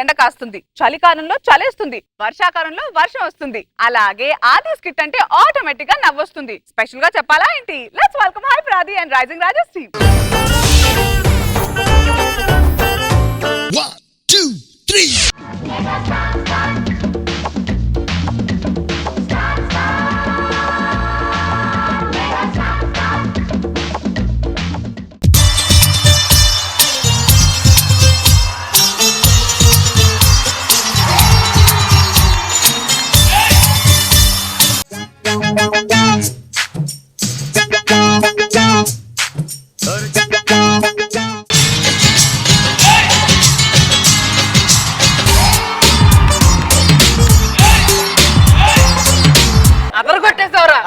ఎండ కాస్తుంది, చలికాలంలో చలేస్తుంది, వర్షాకాలంలో వర్షం వస్తుంది. అలాగే ఆది స్కిట్ అంటే ఆటోమేటిక్ గా నవ్వొస్తుంది. స్పెషల్ గా చెప్పాలా ఏంటి? Let's welcome hi Pradhi and rising Rajashree. 1 2 3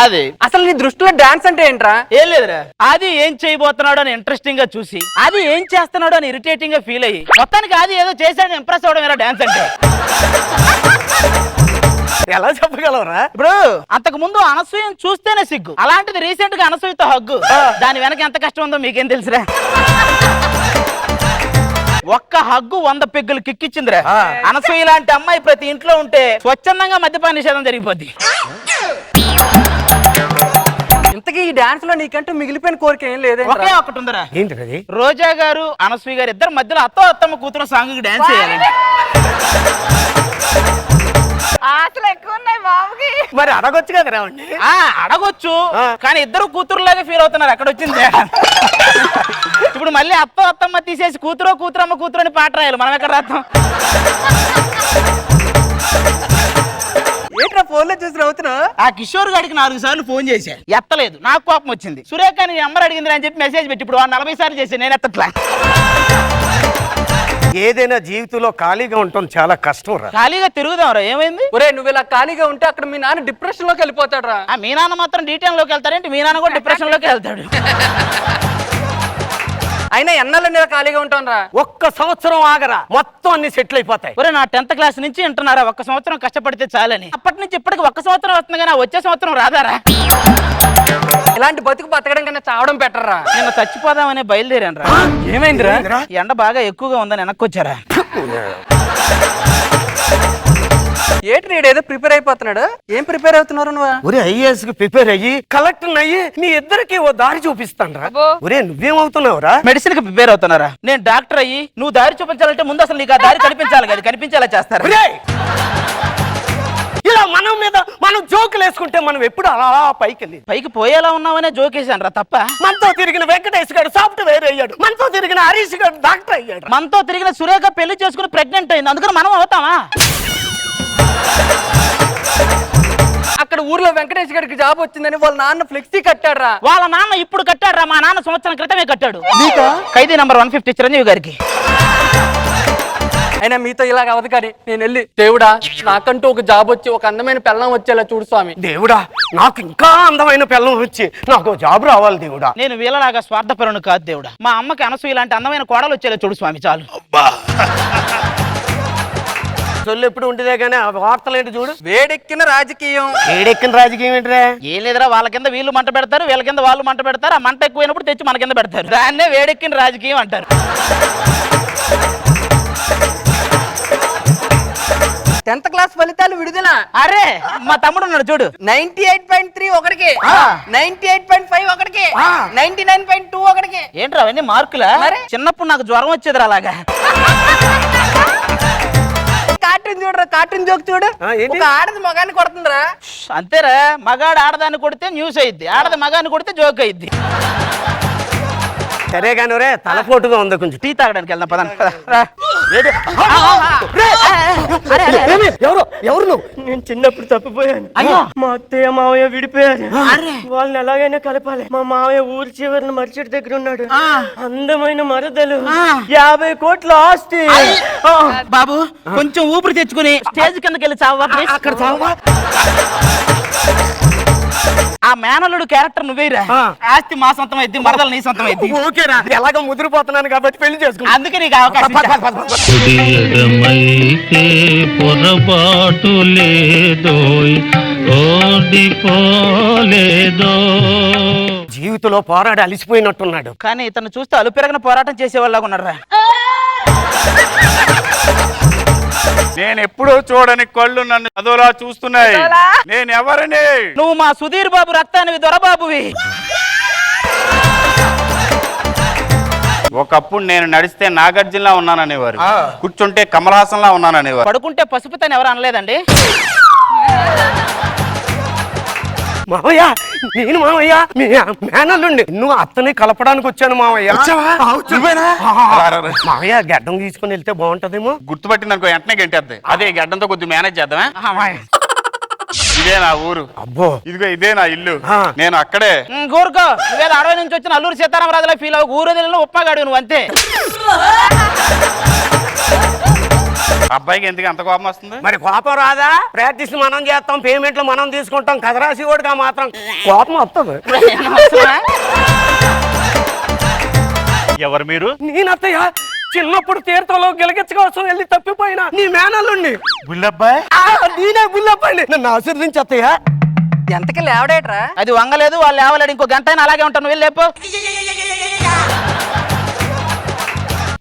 అది అసలు నీ దృష్టిలో డాన్స్ అంటే ఏంట్రా? ఏం లేదురా, అది ఏం చేయబోతున్నాడు అని ఇంట్రెస్టింగ్ గా చూసి అది ఏం చేస్తున్నాడు అని ఇరిటేటింగ్ గా ఫీల్ అయ్యి మొత్తానికి అది ఏదో చేశాడని ఇంప్రెస్ అవడం ఎలా డాన్స్ అంటే. ఎలా చెప్పగలవరా? ఇప్పుడు అంతకు ముందు అనసూయను చూస్తేనే సిగ్గు, అలాంటిది రీసెంట్ గా అనసూయతో హగ్గు. దాని వెనక ఎంత కష్టం ఉందో మీకేం తెలుసురా? ఒక్క హగ్గు 100 పెగ్గులు కిక్కిచ్చిందిరా. అనసూయ లాంటి అమ్మాయి ప్రతి ఇంట్లో ఉంటే స్వచ్ఛందంగా మద్యపాన నిషేధం జరిగిపోద్ది. ఇంతకీ ఈ డాన్స్ లో నీకంటూ మిగిలిపోయిన కోరిక ఏం లేదు? ఒకే ఒకటి ఉందిరా. ఏంటది? రోజా గారు అనసూయ గారు ఇద్దరు మధ్యలో అత్తమ్మ కూతురు సాంగ్ కి డాన్స్ చేయాలండి. ఆశలు ఎక్కువ ఉన్నాయి బాబుకి. మరి అడగొచ్చు కదా రావండి. అడగొచ్చు, కానీ ఇద్దరు కూతురులాగా ఫీల్ అవుతున్నారు. అక్కడ వచ్చింది ఇప్పుడు మళ్ళీ అత్తమ్మ తీసేసి కూతురమ్మ కూతురు అని పాట రాయాలి. మనం ఎక్కడ రాస్తాం? ఏంట్రా ఫోన్ లో చూసి నవ్వుతున్నా? ఆ కిషోర్ గారికి 4 సార్లు ఫోన్ చేశా, ఎత్తలేదు. నాకు కోపం వచ్చింది. సురేఖ నీ నెంబర్ అడిగింది అని చెప్పి మెసేజ్ పెట్టి ఇప్పుడు 40 సార్లు చేశాను, నేను ఎత్తట్లా. ఏదైనా జీవితంలో ఖాళీగా ఉండటం చాలా కష్టం రా. ఖాళీగా తిరుగుదాం రా, ఏమైంది? ఒరే నువ్వు ఇలా ఖాళీగా ఉంటే అక్కడ మీ నాన్న డిప్రెషన్ లోకి వెళ్ళిపోతాడు రా. మీ నాన్న మాత్రం డీటెయిల్ లోకి వెళ్తారేంటి? మీ నాన్న కూడా డిప్రెషన్ లోకి వెళ్తాడు. అయినా ఎన్నాళ్ళని ఖాళీగా ఉంటాను రా. ఒక్క సంవత్సరం ఆగరా, మొత్తం అన్ని సెటిల్ అయిపోతాయి. ఒరే నా 10th క్లాస్ నుంచి వింటున్నారా, 1 సంవత్సరం కష్టపడితే చాలని. అప్పటి నుంచి ఇప్పటికి 1 సంవత్సరం వస్తుంది కానీ వచ్చే సంవత్సరం రాదారా? ఇలాంటి బతుకు బతకడం కన్నా చావడం బెటర్రా. నేను చచ్చిపోదామని బయలుదేరాను రా. ఏమైందిరా? ఎండ బాగా ఎక్కువగా ఉందని వెనక్కి వచ్చారా. ఏంటి ఏదో ప్రిపేర్ అయిపోతున్నాడు? ఏం ప్రిపేర్ అవుతున్నారు నువ్వు? ఒరే ఐఏఎస్ కి ప్రిపేర్ అయ్యి కలెక్టర్ అయ్యి మీ ఇద్దరికి ఓ దారి చూపిస్తాను రా. ఒరే నువ్వేమవుతున్నావురా? మెడిసిన్ కి ప్రిపేర్ అవుతున్నారా? నేను డాక్టర్ అయ్యి నువ్వు దారి చూపించాలంటే ముందు అసలు నీకు ఆ దారి కనిపించాలి కదా, కనిపించేలా చేస్తారా? ఇలా మనం మీద మనం జోకులు వేసుకుంటే మనం ఎప్పుడు అలా పైకి పోయేలా ఉన్నావనే జోకేశాను రా తప్ప. మనతో తిరిగిన వెంకటేష్ గారు సాఫ్ట్వేర్ అయ్యాడు, మనతో తిరిగిన హరీష్ గారు డాక్టర్ అయ్యాడు, మనతో తిరిగిన సురేఖ పెళ్లి చేసుకుని ప్రెగ్నెంట్ అయింది, అందుకని మనం అవుతామా? అక్కడ ఊర్లో వెంకటేష్ గారికి జాబ్ వచ్చిందని వాళ్ళ నాన్న ఫ్లెక్సీ కట్టాడు రా. వాళ్ళ నాన్న ఇప్పుడు కట్టాడు రా, మా నాన్న సంవత్సరం క్రితమే కట్టాడు. ఖైదీ నంబర్ 150 చిరంజీవి గారికి. అయినా మీతో ఇలాగ అవదు కానీ నేను వెళ్ళి దేవుడా నాకంటూ ఒక జాబ్ వచ్చి ఒక అందమైన పెళ్ళం వచ్చేలా చూడు స్వామి. దేవుడా నాకు ఇంకా అందమైన పెళ్ళం వచ్చి నాకు జాబ్ రావాలి దేవుడా. నేను వీళ్ళలాగా స్వార్థపరును కాదు దేవుడా. మా అమ్మకి అనసూయ ఇలాంటి అందమైన కోడలు వచ్చేలా చూడు స్వామి, చాలు. చొల్లు ఎప్పుడు ఉండేదే కానీ ఆ వార్తలు ఏంటి చూడు. వేడెక్కిన రాజకీయం. వేడెక్కిన రాజకీయం ఏంటిరా? ఏం లేదురా, వాళ్ళ కింద వీళ్ళు మంట పెడతారు, వీళ్ళ కింద వాళ్ళు మంట పెడతారు. ఆ మంట ఎక్కువైనప్పుడు తెచ్చి మన కింద పెడతారు. దాన్నే వేడెక్కిన రాజకీయం అంటారు. 10th క్లాస్ ఫలితాలు విడుదల. అరే మా తమ్ముడు ఉన్నాడు చూడు. 98.3 ఒకటికి, 98.5 ఒకటికి, 99.2 ఒకటికి. ఏంట్రా అవన్నీ మార్కులా? చిన్నప్పుడు నాకు జ్వరం వచ్చేదిరా అలాగా. కార్టూన్ చూడరా, కార్టూన్ జోక్ చూడు. ఒక ఆడది మగాన్ని కొడుతుందిరా. అంతేరా, మగాడు ఆడదాన్ని కొడితే న్యూస్ అయ్యిద్ది, ఆడది మగాన్ని కొడితే జోక్ అయ్యిద్ది. సరే కానీ రే తలపోటుగా ఉంది, కొంచెం టీ తాగడానికి వెళ్దాం పదండి. ఎవరు నువ్వు? నేను చిన్నప్పుడు తప్పిపోయాను. మా అత్తయ్య మావయ్య విడిపోయారు. వాళ్ళని ఎలాగైనా కలపాలి. మా మావయ్య ఊరి చివరిన మర్చెట్టు దగ్గర ఉన్నాడు. అందమైన మరదలు, 50 కోట్ల ఆస్తి. బాబు కొంచెం ఊపిరి తెచ్చుకుని స్టేజ్ కిందకి వెళ్ళి చావా. అక్కడ చావా. ఆ మేనల్లుడు క్యారెక్టర్ నువ్వేరా. ఆస్తి మా సొంతం అయింది, మరదలు నీ సొంతం అయింది. ఓకేరా, ఎలాగో ముదిరిపోతున్నాను కాబట్టి పెళ్లి చేసుకున్నా, అందుకే నీకు అవకాశం. పొరపాటు లేదోయ్, ఓడిపోలేదో. జీవితంలో పోరాడి అలిసిపోయినట్టున్నాడు, కానీ ఇతను చూస్తే అలుపెరగన పోరాటం చేసేవాళ్ళగా ఉన్నారా. నేను ఎప్పుడూ చూడని కళ్ళు నన్ను అదోలా చూస్తున్నాయి. అదోలా? నేను ఎవరిని? నువ్వు మా సుధీర్ బాబు రక్తానివి దొరబాబువి. ఒకప్పుడు నేను నడిస్తే నాగార్జునలా ఉన్నాననేవారు, కూర్చుంటే కమల్ హాసన్ లా ఉన్నాననేవారు. పడుకుంటే పసుపుతని ఎవరు అనలేదండి. మావయ్య నేను మావయ్య మీ మేనల్లుండి నువ్వు అత్తని కలపడానికి వచ్చాను మావయ్య. మావయ్య గడ్డం తీసుకుని వెళ్తే బాగుంటదేమో. గుర్తుపట్టింది అనుకో వెంటనే గంటేద్ది. అదే గడ్డంతో కొద్దిగా మేనేజ్ చేద్దామా? ఇదే నా ఊరు. అబ్బో ఇదిగో ఇదే నా ఇల్లు. ఆ. నేను అక్కడే. ఊరుకో, నువ్వేదో 60 నుంచి వచ్చిన అల్లూరు సీతారామరాజులా ఫీల్ అవ్వ. ఊరు వదిలిన ఉప్మాగాడు నువ్వు అంతే. అబ్బాయికి ఎందుకు అంత కోపం వస్తుంది? మరి కోపం రాదా? ప్రాక్టీస్ మనం చేస్తాం, పేమెంట్లు మనం తీసుకుంటాం. కదరాసి ఓడిగా మాత్రం కోపం వస్తుంది. ఎవరు మీరు? నేనత్తయ్య చిన్నప్పుడు తీర్థంలో గిలగిచ్చ కోసం వెళ్ళి తప్పిపోయినా నీ మేనల్లుండి. బుల్లబ్బాయ్? నేనే బుల్లప్పండి. నన్ను ఆశీర్వదించి అత్తయ్య. ఎంతకి లేవడేట్రా? అది వంగలేదు, వాళ్ళు లేవలేడు. ఇంకో గంట అయినా అలాగే ఉంటాను. వెళ్ళి లేపు.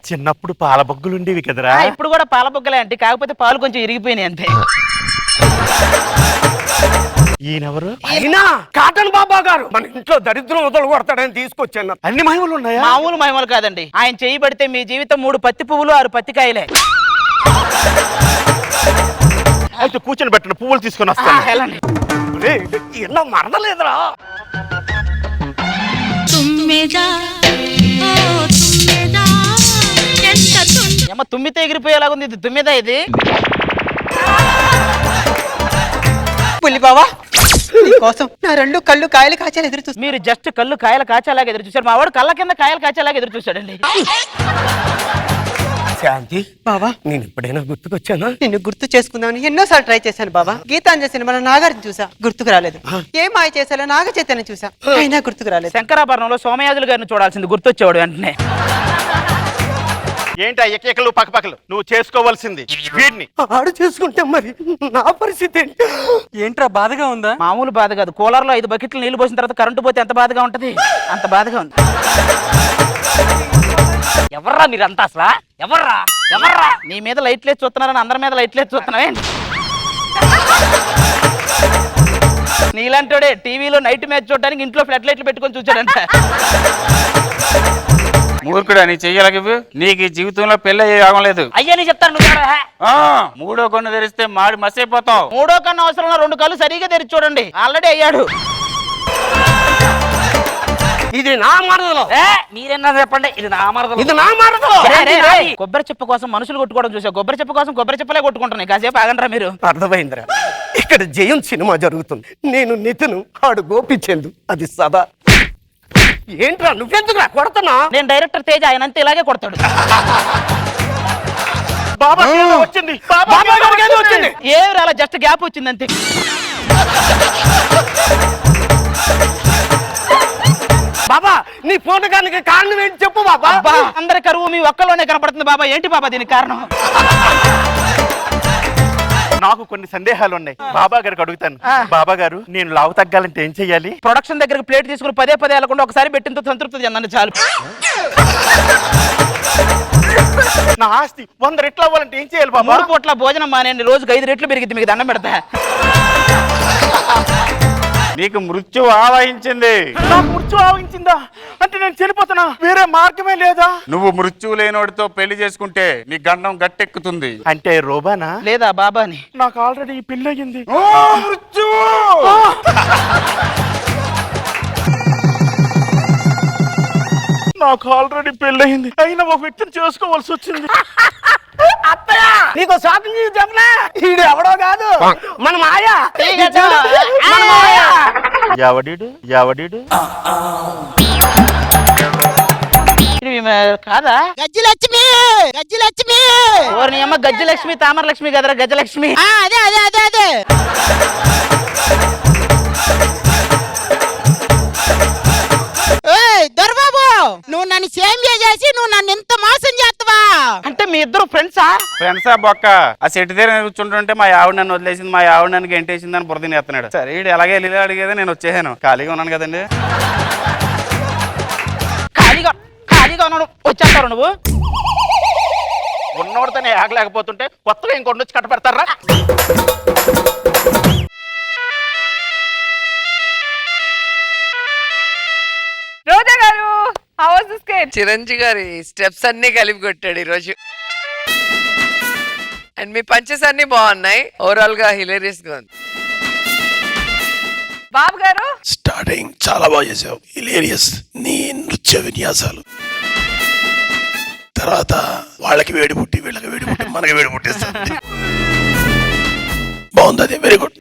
చిన్నప్పుడు పాల బొగ్గులుండేవి కదరా? ఇప్పుడు కూడా పాల బుగ్గలే అంటే, కాకపోతే పాలు కొంచెం ఇరిగిపోయినాయి అంతే. ఈయనెవరు? అయినా కాటన్ బాబా గారు మన ఇంట్లో దరిద్రం వదలు కొడతాడని తీసుకొచ్చాను. అన్ని మహిమలు ఉన్నాయా? మామూలు మహిమలు కాదండి. ఆయన చేయబడితే మీ జీవితం 3 పత్తి పువ్వులు 6 పత్తికాయలే. అయితే కూర్చొని పెట్టండి, పువ్వులు తీసుకొని వస్తాను. వెళ్ళండి. ఎన్నో మరదలేదురా. ఏమో తుమ్మితే ఎగిరిపోయేలాగుంది. ఇది తుమ్మిదా ఇది? పులి బావా కోసం నా 2 కళ్ళు కాయలు కాచాలి ఎదురు చూస్తా. మీరు జస్ట్ కళ్ళు కాయలు కాచేలాగా ఎదురు చూశారు. మా వాడు కళ్ళ కింద కాయలు కాచేలాగా ఎదురు చూశాడండి. శాంతి బావా నేను ఎప్పుడైనా గుర్తుకొచ్చానా? నిన్ను గుర్తు చేసుకుందామని ఎన్నోసార్లు ట్రై చేశాను బావా. గీతాంజలి సినిమాలో నాగార్జున చూసా, గుర్తుకు రాలేదు. ఏ మాయ చేసాలో నాగ చైతన్యం చూసా, అయినా గుర్తుకు రాలేదు. శంకరాభరణంలో సోమయాజులు గారిని చూడాల్సింది, గుర్తొచ్చేవాడు వెంటనే. ఏంటి ఎక్కలు పక్కపక్కలు? నువ్వు చేసుకోవాల్సింది వీడిని. ఆడు చేసుకుంటే మరి నా పరిస్థితి ఏంటి? ఏంట్రా బాధగా ఉందా? మామూలు బాధ కాదు. కూలర్లో 5 బకెట్లు నీళ్లు పోసిన తర్వాత కరెంటు పోతే ఎంత బాధగా ఉంటది, అంత బాధగా ఉంది. ఎవర్రా మీరంతా అసలు? ఎవర్రా నీ మీద లైట్లేసి చూస్తున్నారని అందరి మీద లైట్లేసి చూస్తున్నావే? నీలాంటోడే టీవీలో నైట్ మ్యాచ్ చూడడానికి ఇంట్లో ఫ్లడ్ లైట్లు పెట్టుకొని చూచాడంట. మూర్ఖుడా, నీ చెయ్యలగివి. నీకు ఈ జీవితంలో పెళ్లి అయ్యే యోగం లేదు. అయ్యా నీ చెప్తాను, నువ్వు కూడా. 3వ కన్ను తెరిస్తే మాడి మసైపోతావు. 3వ కన్ను అవసరం 2 కళ్ళు సరిగా తెరిచి చూడండి. ఆల్రెడీ అయ్యాడు. ఇది నా మరదలు. మీరేనా చెప్పండి, ఇది నా మరదలు. ఇది నా మరదలు. కొబ్బరి చెప్ప కోసం మనుషులు కొట్టుకోవడం చూసా. కొబ్బరి చెప్ప కోసం కొబ్బరి చెప్పలే కొట్టుకుంటున్నాయి. కాసేపు ఆగండ్రా మీరు. అర్థమైందిరా. ఇక్కడ జయం సినిమా జరుగుతుంది. నేను నితిను, ఆడు గోపిచందు. అది సదా. ఏంట్రా నువ్వెందుకురా కొడుతున్నా? నేను డైరెక్టర్ తేజ, ఆయన అంతే ఇలాగే కొడతాడు. బాబా వచ్చింది. ఏమి రాలా, జస్ట్ గ్యాప్ వచ్చింది అంతే. బాబా నీ ఫోన్ గానికి కారణం ఏంటి చెప్పు బాబా. అందరి కరువు మీ ఒక్కలోనే కనపడుతుంది బాబా. ఏంటి బాబా దీనికి కారణం? నాకు కొన్ని సందేహాలు ఉన్నాయి. బాబా గారికి అడుగుతాను. బాబా గారు, నేను లావు తగ్గాలంటే ఏం చెయ్యాలి? ప్రొడక్షన్ దగ్గరికి ప్లేట్ తీసుకుని పదే వెళ్ళకుండా ఒకసారి పెట్టినంత సంతృప్తి చెందండి చాలు. నా ఆస్తి 100 రెట్లు అవ్వాలంటే ఏం చేయాలి బాబా? 3 పూట్ల భోజనం మానేయండి. రోజుకి 5 రెట్లు పెరిగింది. మీకు దండం పెడతా. నీకు మృత్యు ఆవహించింది. నాకు మృత్యు ఆవహించిందా? అంటే నేను చనిపోతున్నా, వేరే మార్గమే లేదా? నువ్వు మృత్యువు లేనోడితో పెళ్లి చేసుకుంటే నీ గండం గట్టెక్కుతుంది. అంటే రోబానా? లేదా బాబాని. నాకు ఆల్రెడీ ఈ పెళ్లి అయ్యింది. మృత్యువు నాకు ఆల్రెడీ పెళ్లి అయింది, అయినా ఒక వ్యక్తిని చేసుకోవాల్సి వచ్చింది. అత్తయ్య నీకు షాపింగ్ చెప్పనా? ఈడు ఎవడో కాదు, మన మాయా. మన మాయా. ఎవడీడు? కాదా? గజ్జలక్ష్మి ఓరి నీ అమ్మ గజ్జలక్ష్మి తామరలక్ష్మి కదరా గజలక్ష్మి. అదే దొరబాబు, నువ్వు నన్ను సేమ్ చేసి నువ్వు నన్ను ఎంత మోసం చేస్తావా? అంటే మీ ఇద్దరు ఫ్రెండ్సా? ఫ్రెండ్సా బొక్క. ఆ సెట్ దగ్గర కూర్చుంటుంటే మా ఆవిడ నన్ను వదిలేసింది, మా ఆవిడ నన్ను గంటేసింది అని బురదని ఎత్తున్నాడు. సరే వీడు ఎలాగే వెళ్ళి అడిగేది, నేను వచ్చేసాను. ఖాళీగా ఉన్నాను కదండి. ఖాళీగా ఉన్నాడు. వచ్చేస్తారు నువ్వు. ఉన్నోడితోనే ఆగలేకపోతుంటే కొత్తగా ఇంకొండ వచ్చి కట్టబెడతారా? రోజా గారు, how was the skit? Chiranjeevi గారి స్టెప్స్ అన్ని కలిపి కొట్టాడు ఈరోజు. అండ్ మీ పంచెస్ అన్ని బాగున్నాయి. ఓవరాల్ గా హిలేరియస్ గా ఉంది. బాబు గారు, స్టార్టింగ్ చాలా బాగా చేసావు, హిలేరియస్ నీ నృత్య విన్యాసాలు. తర్వాత వాళ్ళకి వేడి పుట్టి వీళ్ళకి వేడి పుట్టి మనకి వేడి పుట్టేస్తుంది. బాగుంది, అది వెరీ గుడ్.